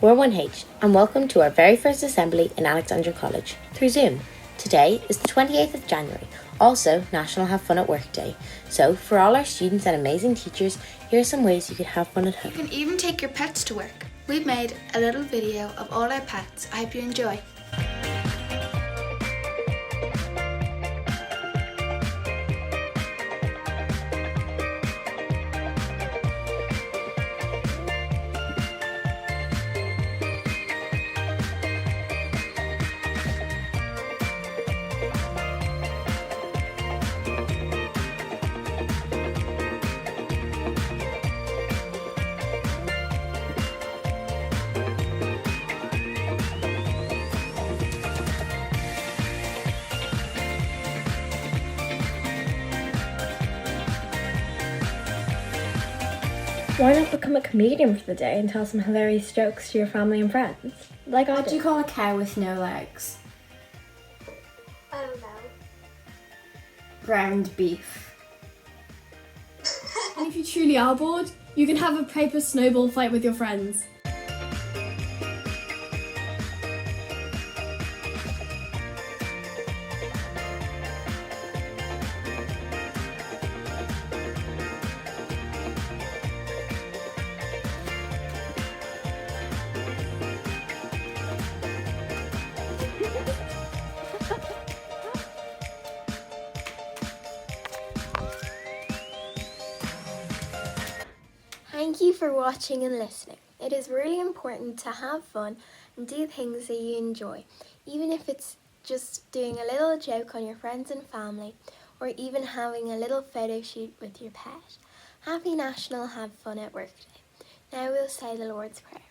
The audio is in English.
We're 1H and welcome to our very first assembly in Alexandra College through Zoom. Today is the 28th of January, also National Have Fun at Work Day. So for all our students and amazing teachers, here are some ways you could have fun at home. You can even take your pets to work. We've made a little video of all our pets. I hope you enjoy. Why not become a comedian for the day and tell some hilarious jokes to your family and friends? Like I What do do. you call a cow with no legs? I don't know. Ground beef. And if you truly are bored, you can have a paper snowball fight with your friends. Thank you for watching and listening. It is really important to have fun and do things that you enjoy, even if it's just doing a little joke on your friends and family, or even having a little photo shoot with your pet. Happy National Have Fun at Work Day. Now we'll say the Lord's Prayer.